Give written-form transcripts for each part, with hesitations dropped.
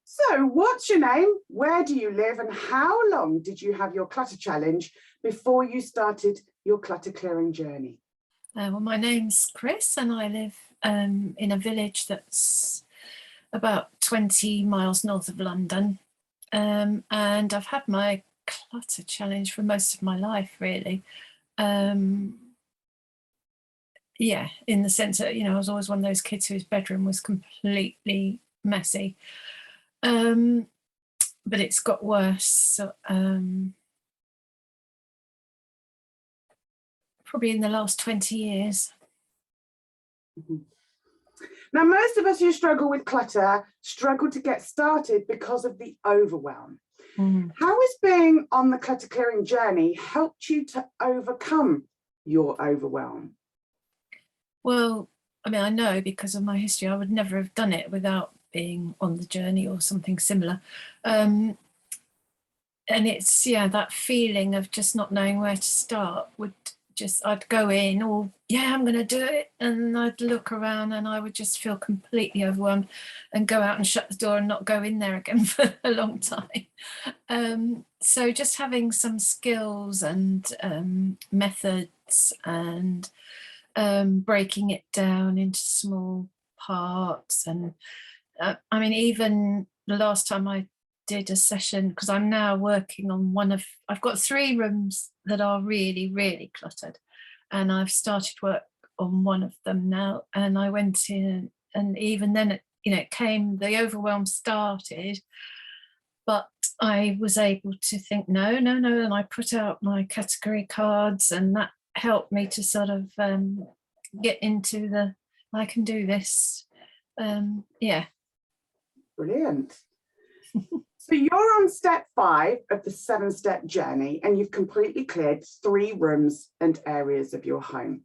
So what's your name? Where do you live? And how long did you have your clutter challenge before you started your clutter clearing journey? Well, my name's Chris and I live in a village that's about 20 miles north of London. And I've had my clutter challenge for most of my life, really. Yeah, in the sense that, I was always one of those kids whose bedroom was completely messy. But it's got worse. So, probably in the last 20 years. Now, most of us who struggle with clutter struggle to get started because of the overwhelm. How has being on the clutter clearing journey helped you to overcome your overwhelm? Well, I mean, I know because of my history, I would never have done it without being on the journey or something similar. And it's, that feeling of just not knowing where to start I'd go in, I'm going to do it. And I'd look around and I would just feel completely overwhelmed and go out and shut the door and not go in there again for a long time. So just having some skills and methods and breaking it down into small parts. And I mean, even the last time I did a session, because I'm now working on I've got 3 rooms that are really, really cluttered, and I've started work on one of them now. And I went in, and even then, the overwhelm started, but I was able to think, no, and I put out my category cards, and that helped me to sort of get into I can do this. Brilliant. So you're on step 5 of the 7-step journey, and you've completely cleared 3 rooms and areas of your home.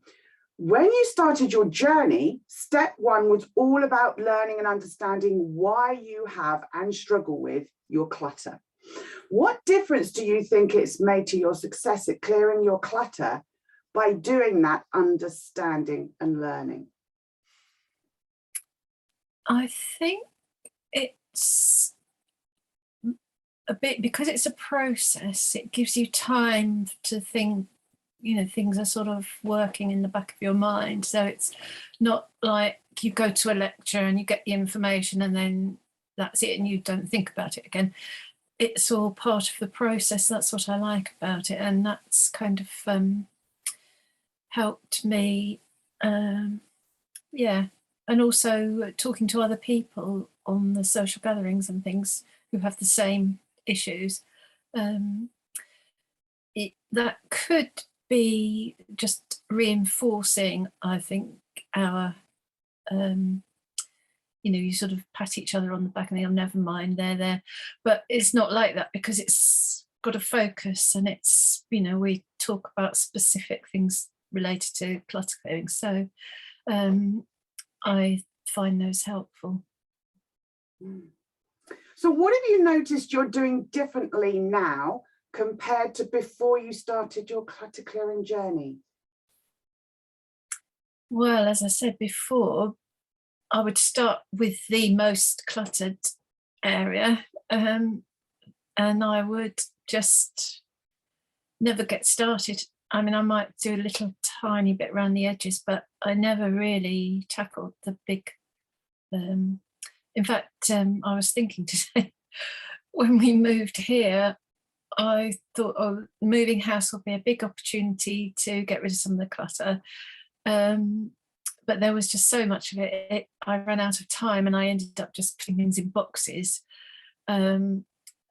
When you started your journey, step 1 was all about learning and understanding why you have and struggle with your clutter. What difference do you think it's made to your success at clearing your clutter by doing that understanding and learning? I think it's a bit, because it's a process, it gives you time to think, things are sort of working in the back of your mind. So it's not like you go to a lecture and you get the information and then that's it and you don't think about it again. It's all part of the process. That's what I like about it. And that's kind of helped me, and also talking to other people on the social gatherings and things who have the same issues. That could be just reinforcing, I think, our, you sort of pat each other on the back and think, oh, never mind, they're there. But it's not like that, because it's got a focus, and it's, we talk about specific things related to clutter clearing. So I find those helpful. So what have you noticed you're doing differently now compared to before you started your clutter clearing journey? Well, as I said before, I would start with the most cluttered area, and I would just never get started. I mean, I might do a little tiny bit around the edges, but I never really tackled the big. In fact, I was thinking today, when we moved here, I thought, moving house will be a big opportunity to get rid of some of the clutter. But there was just so much of it, I ran out of time, and I ended up just putting things in boxes. And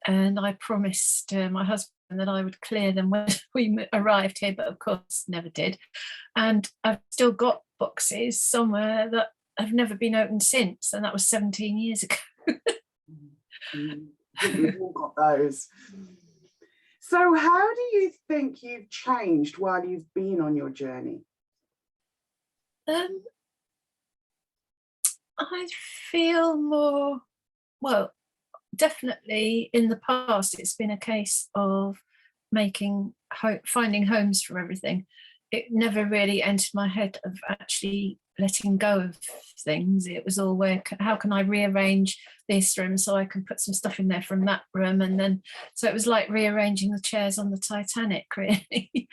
I promised my husband that I would clear them when we arrived here, but of course never did. And I've still got boxes somewhere that have never been opened since, and that was 17 years ago. We've all got those. So how do you think you've changed while you've been on your journey? I feel more, well, definitely in the past, it's been a case of finding homes for everything. It never really entered my head of actually letting go of things. It was all how can I rearrange this room so I can put some stuff in there from that room, and then so it was like rearranging the chairs on the Titanic, really.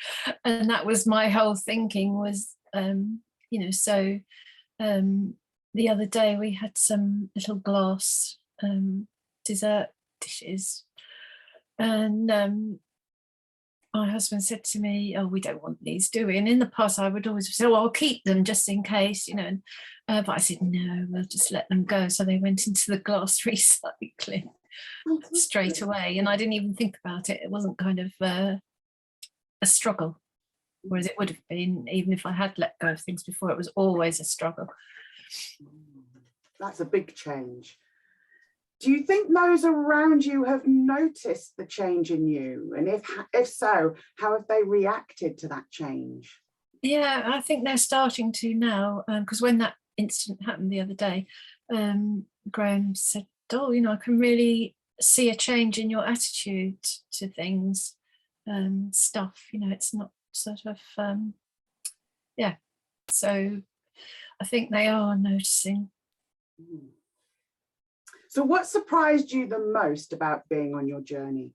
And that was my whole thinking was, so the other day we had some little glass dessert dishes, and my husband said to me, "Oh, we don't want these, do we?" And in the past, I would always say, "Oh, I'll keep them just in case, you know." But I said, "No, we'll just let them go." So they went into the glass recycling straight away, and I didn't even think about it. It wasn't kind of a struggle, whereas it would have been even if I had let go of things before. It was always a struggle. That's a big change. Do you think those around you have noticed the change in you? And if so, how have they reacted to that change? Yeah, I think they're starting to now, because when that incident happened the other day, Graham said, "Oh, I can really see a change in your attitude to things, stuff. It's not sort of, yeah." So I think they are noticing. So what surprised you the most about being on your journey?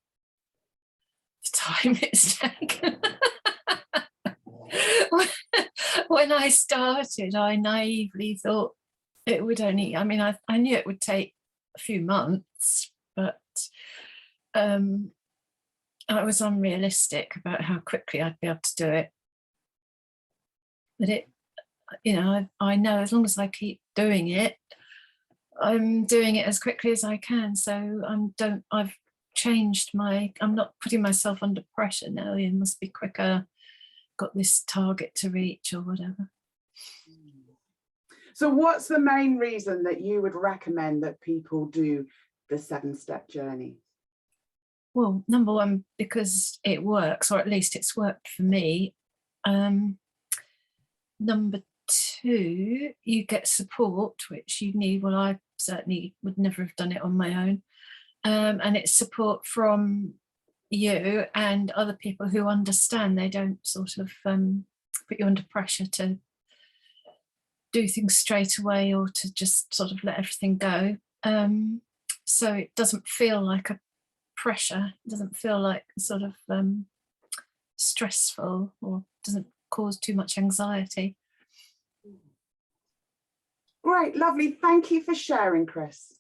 The time it's taken. When I started, I naively thought it would only, I knew it would take a few months, but I was unrealistic about how quickly I'd be able to do it. But I know as long as I keep doing it, I'm doing it as quickly as I can. So I've changed I'm not putting myself under pressure now. It must be quicker, got this target to reach or whatever. So what's the main reason that you would recommend that people do the 7-step journey? Well, number one, because it works, or at least it's worked for me. Number two, you get support, which you need. Well, I certainly would never have done it on my own. And it's support from you and other people who understand. They don't sort of put you under pressure to do things straight away or to just sort of let everything go. So it doesn't feel like a pressure. It doesn't feel like sort of stressful, or doesn't cause too much anxiety. Great, lovely. Thank you for sharing, Chris.